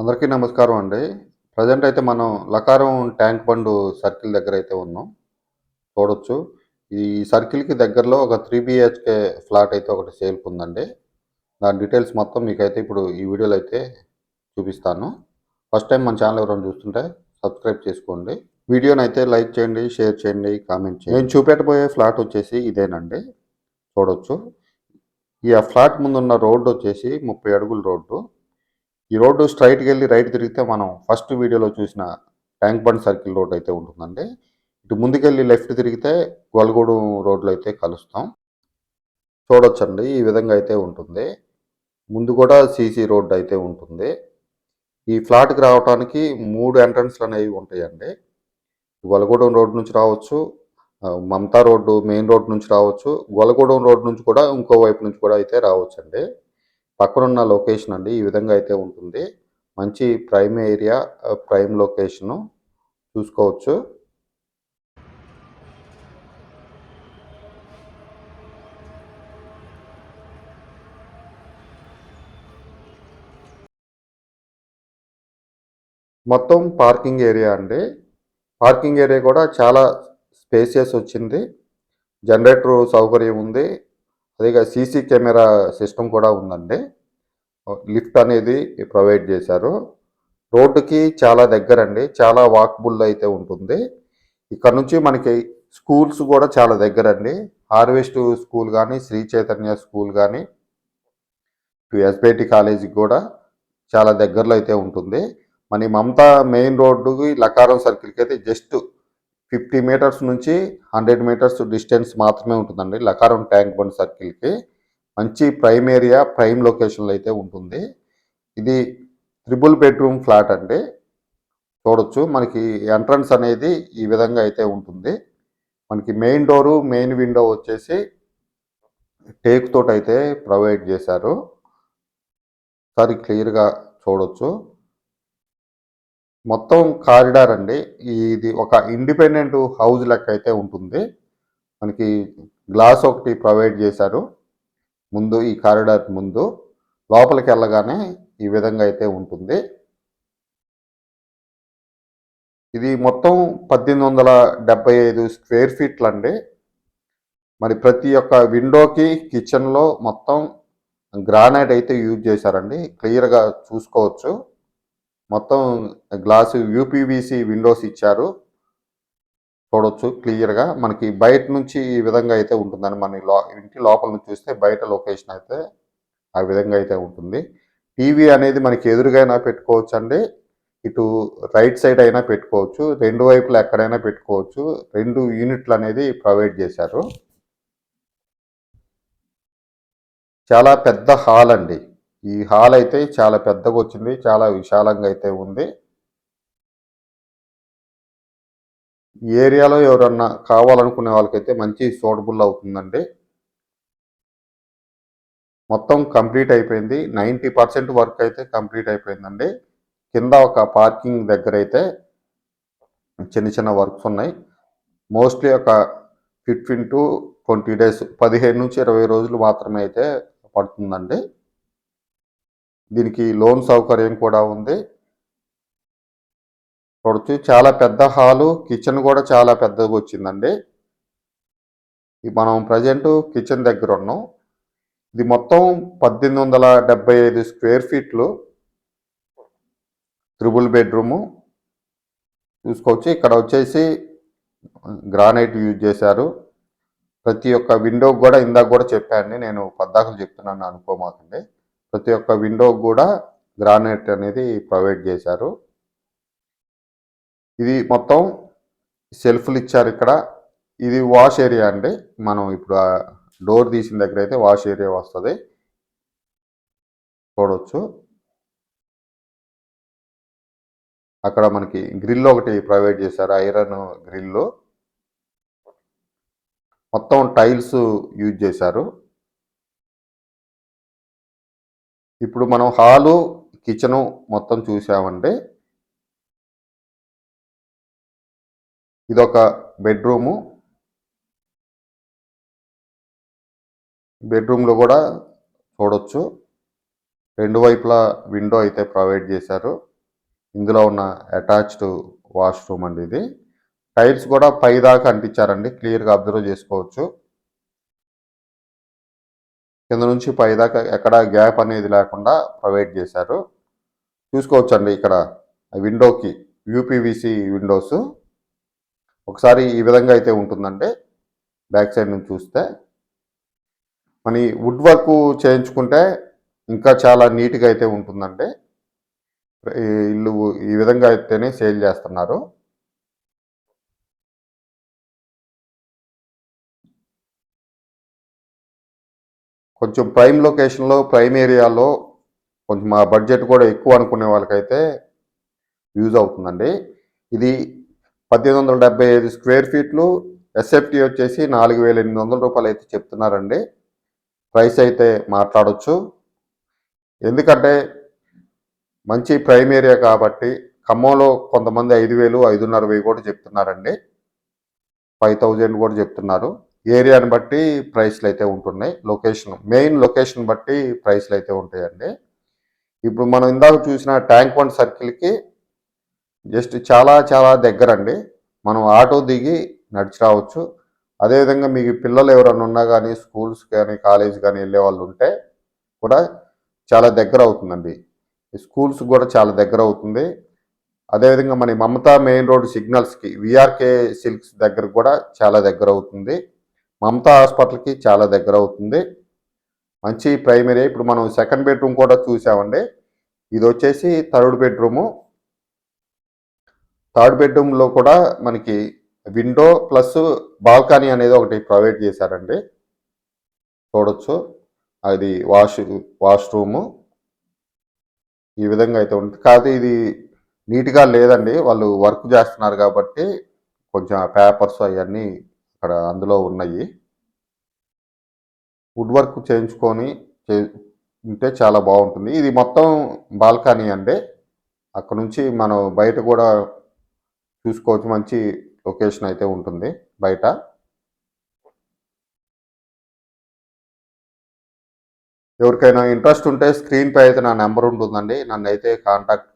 అందరికీ నమస్కారం అండి. ప్రెజెంట్ అయితే మనం లకారం ట్యాంక్ బండు సర్కిల్ దగ్గర అయితే ఉన్నాం. చూడొచ్చు. ఈ సర్కిల్‌కి దగ్గరలో ఒక 3 బీహెచ్‌కే ఫ్లాట్ అయితే ఒకటి సేల్‌కుందండి. దాని డీటెయిల్స్ మొత్తం మీకైతే ఇప్పుడు ఈ వీడియోలో అయితే చూపిస్తాను. ఫస్ట్ టైం మన ఛానల్ ఎవరైనా చూస్తుంటే సబ్స్క్రైబ్ చేసుకోండి. వీడియోనైతే లైక్ చేయండి, షేర్ చేయండి, కామెంట్ చేయండి. నేను చూపెట్టబోయే ఫ్లాట్ వచ్చేసి ఇదేనండి. చూడొచ్చు. ఈ ఫ్లాట్ ముందున్న రోడ్డు వచ్చేసి 30 అడుగుల రోడ్డు. ఈ రోడ్డు స్ట్రైట్‌గెళ్ళి రైట్ తిరిగితే మనం ఫస్ట్ వీడియోలో చూసిన ట్యాంక్ బండ్ సర్కిల్ రోడ్ అయితే ఉంటుందండి. ఇటు ముందుకెళ్ళి లెఫ్ట్ తిరిగితే గొల్లగూడెం రోడ్‌లో అయితే కలుస్తాం. చూడొచ్చండి ఈ విధంగా అయితే ఉంటుంది. ముందు కూడా సీసీ రోడ్ అయితే ఉంటుంది. ఈ ఫ్లాట్‌కి రావటానికి 3 ఎంట్రన్స్‌లనేవి ఉంటాయండి. గొల్లగూడెం రోడ్ నుంచి రావచ్చు. మమతా రోడ్డు మెయిన్ రోడ్ నుంచి రావచ్చు. గొల్లగూడెం రోడ్ నుంచి కూడా ఇంకో వైపు నుంచి కూడా అయితే రావచ్చండి. పక్కనున్న లొకేషన్ అండి ఈ విధంగా అయితే ఉంటుంది. మంచి ప్రైమ్ ఏరియా, ప్రైమ్ లొకేషను చూసుకోవచ్చు. మొత్తం పార్కింగ్ ఏరియా అండి. పార్కింగ్ ఏరియా కూడా చాలా స్పేసియస్ వచ్చింది. జనరేటర్ సౌకర్యం ఉంది. అదేగా సీసీ కెమెరా సిస్టమ్ కూడా ఉందండి. లిఫ్ట్ అనేది ప్రొవైడ్ చేశారు. రోడ్డుకి చాలా దగ్గరండి. చాలా వాకబుల్ అయితే ఉంటుంది. ఇక్కడ నుంచి మనకి స్కూల్స్ కూడా చాలా దగ్గరండి. హార్వెస్ట్ స్కూల్ కానీ, శ్రీ చైతన్య స్కూల్ కానీ, ఎస్బిటి కాలేజీకి కూడా చాలా దగ్గరలో అయితే ఉంటుంది. మన మమతా మెయిన్ రోడ్డుకి లకారం సర్కిల్కి అయితే జస్ట్ 50 మీటర్స్ నుంచి 100 మీటర్స్ డిస్టెన్స్ మాత్రమే ఉంటుందండి లకారం ట్యాంక్ బండ్ సర్కిల్కి. మంచి ప్రైమ్ ఏరియా, ప్రైమ్ లొకేషన్లో అయితే ఉంటుంది. ఇది ట్రిపుల్ బెడ్రూమ్ ఫ్లాట్ అండి. చూడొచ్చు మనకి ఎంట్రన్స్ అనేది ఈ విధంగా అయితే ఉంటుంది. మనకి మెయిన్ డోరు, మెయిన్ విండో వచ్చేసి టేక్ తోటి అయితే ప్రొవైడ్ చేశారు. ఒకసారి క్లియర్గా చూడొచ్చు. మొత్తం కారిడార్ అండి. ఇది ఒక ఇండిపెండెంట్ హౌస్ లెక్క అయితే ఉంటుంది. మనకి గ్లాస్ ఒకటి ప్రొవైడ్ చేశారు ముందు, ఈ కారిడార్ ముందు. లోపలికి వెళ్ళగానే ఈ విధంగా అయితే ఉంటుంది. ఇది మొత్తం 1875 స్క్వేర్ ఫీట్లు అండి. మరి ప్రతి ఒక్క విండోకి, కిచెన్లో మొత్తం గ్రానైట్ అయితే యూజ్ చేశారండి. క్లియర్గా చూసుకోవచ్చు. మొత్తం గ్లాసు యూపీవీసీ విండోస్ ఇచ్చారు. చూడొచ్చు క్లియర్గా. మనకి బయట నుంచి ఈ విధంగా అయితే ఉంటుందని మన ఇంటి లోపల నుంచి చూస్తే బయట లొకేషన్ అయితే ఆ విధంగా అయితే ఉంటుంది. టీవీ అనేది మనకి ఎదురుగైనా పెట్టుకోవచ్చు అండి. ఇటు రైట్ సైడ్ అయినా పెట్టుకోవచ్చు. రెండు వైపులా ఎక్కడైనా పెట్టుకోవచ్చు. 2 యూనిట్లు అనేది ప్రొవైడ్ చేశారు. చాలా పెద్ద హాల్ అండి. ఈ హాల్ అయితే చాలా పెద్దగా వచ్చింది. చాలా విశాలంగా అయితే ఉంది. ఈ ఏరియాలో ఎవరన్నా కావాలనుకునే వాళ్ళకైతే మంచి సూటబుల్ అవుతుందండి. మొత్తం కంప్లీట్ అయిపోయింది. 90% వర్క్ అయితే కంప్లీట్ అయిపోయిందండి. కింద ఒక పార్కింగ్ దగ్గర అయితే చిన్న చిన్న వర్క్స్ ఉన్నాయి. మోస్ట్లీ ఒక 15 to 20 డేస్, 15 నుంచి 20 రోజులు మాత్రమే అయితే పడుతుందండి. దీనికి లోన్ సౌకర్యం కూడా ఉంది. చూడొచ్చు చాలా పెద్ద హాలు, కిచెన్ కూడా చాలా పెద్దగా వచ్చిందండి. మనం ప్రజెంట్ కిచెన్ దగ్గర ఉన్నాం. ఇది మొత్తం 1875 స్క్వేర్ ఫీట్లు, త్రిబుల్ బెడ్రూము చూసుకోవచ్చు. ఇక్కడ వచ్చేసి గ్రానైట్ యూజ్ చేశారు. ప్రతి ఒక్క విండోకి కూడా ఇందాక కూడా చెప్పాను నేను, పద్దాకలు చెప్తున్నాను అనుకోమాకండి. ప్రతి ఒక్క విండోకి కూడా గ్రానైట్ అనేది ప్రొవైడ్ చేశారు. ఇది మొత్తం సెల్ఫ్లు ఇచ్చారు ఇక్కడ. ఇది వాష్ ఏరియా అండి. మనం ఇప్పుడు డోర్ తీసిన దగ్గర అయితే వాష్ ఏరియా వస్తుంది. చూడవచ్చు. అక్కడ మనకి గ్రిల్ ఒకటి ప్రొవైడ్ చేశారు, ఐరన్ గ్రిల్. మొత్తం టైల్స్ యూజ్ చేశారు. ఇప్పుడు మనం హాలు, కిచెను మొత్తం చూసామండి. ఇదొక బెడ్రూము. బెడ్రూమ్లో కూడా చూడొచ్చు. రెండు వైపులా విండో అయితే ప్రొవైడ్ చేశారు. ఇందులో ఉన్న అటాచ్డ్ వాష్రూమ్ అండి ఇది. టైల్స్ కూడా పై దాకా అంటించారండి, క్లియర్గా అబ్జర్వ్ చేసుకోవచ్చు. కింద నుంచి పై దాకా ఎక్కడ గ్యాప్ అనేది లేకుండా ప్రొవైడ్ చేశారు. చూసుకోవచ్చండి ఇక్కడ విండోకి యూపీవీసీ విండోస్. ఒకసారి ఈ విధంగా అయితే ఉంటుందండి బ్యాక్ సైడ్ నుంచి చూస్తే. మన వుడ్ వర్క్ చేయించుకుంటే ఇంకా చాలా నీట్గా అయితే ఉంటుందండి. ఈ ఇల్లు ఈ విధంగా అయితేనే సేల్ చేస్తున్నారు. కొంచెం ప్రైమ్ లొకేషన్లో, ప్రైమ్ ఏరియాలో కొంచెం మా బడ్జెట్ కూడా ఎక్కువ అనుకునే వాళ్ళకైతే యూజ్ అవుతుందండి. ఇది 1875 స్క్వేర్ ఫీట్లు, ఎస్ఎఫ్టీ వచ్చేసి 4800 రూపాయలు అయితే చెప్తున్నారండి. ప్రైస్ అయితే మాట్లాడొచ్చు. ఎందుకంటే మంచి ప్రైమ్ ఏరియా కాబట్టి. ఖమ్మంలో కొంతమంది 5000, 5500 కూడా చెప్తున్నారండి. 5000 కూడా చెప్తున్నారు. ఏరియాని బట్టి ప్రైస్లు అయితే ఉంటున్నాయి. మెయిన్ లొకేషన్ బట్టి ప్రైస్లు అయితే ఉంటాయండి. ఇప్పుడు మనం ఇందాక చూసిన ట్యాంక్ బండ్ సర్కిల్కి జస్ట్ చాలా చాలా దగ్గరండి. మనం ఆటో దిగి నడిచి రావచ్చు. అదేవిధంగా మీకు పిల్లలు ఎవరైనా ఉన్నా కానీ, స్కూల్స్ కానీ, కాలేజ్ కానీ వెళ్ళే వాళ్ళు ఉంటే కూడా చాలా దగ్గర అవుతుందండి. స్కూల్స్ కూడా చాలా దగ్గర అవుతుంది. అదేవిధంగా మన మమతా మెయిన్ రోడ్ సిగ్నల్స్కి, విఆర్కే సిల్క్స్ దగ్గర కూడా చాలా దగ్గర అవుతుంది. మమతా హాస్పిటల్కి చాలా దగ్గర అవుతుంది. మంచి ప్రైమరీ. ఇప్పుడు మనం సెకండ్ బెడ్రూమ్ కూడా చూసామండి. ఇది వచ్చేసి థర్డ్ బెడ్రూమ్లో కూడా మనకి విండో ప్లస్ బాల్కనీ అనేది ఒకటి ప్రొవైడ్ చేశారండి. చూడొచ్చు. అది వాష్రూము ఈ విధంగా అయితే ఉంటుంది. కాకపోతే ఇది నీట్గా లేదండి. వాళ్ళు వర్క్ చేస్తున్నారు కాబట్టి కొంచెం పేపర్స్ అవన్నీ అక్కడ అందులో ఉన్నాయి. వుడ్ వర్క్ చేయించుకొని ఉంటే చాలా బాగుంటుంది. ఇది మొత్తం బాల్కనీ అండి. అక్కడ నుంచి మనం బయట కూడా చూసుకోవచ్చు. మంచి లొకేషన్ అయితే ఉంటుంది బయట. ఎవరికైనా ఇంట్రెస్ట్ ఉంటే స్క్రీన్ పై అయితే నా నెంబర్ ఉంటుందండి. నన్ను అయితే కాంటాక్ట్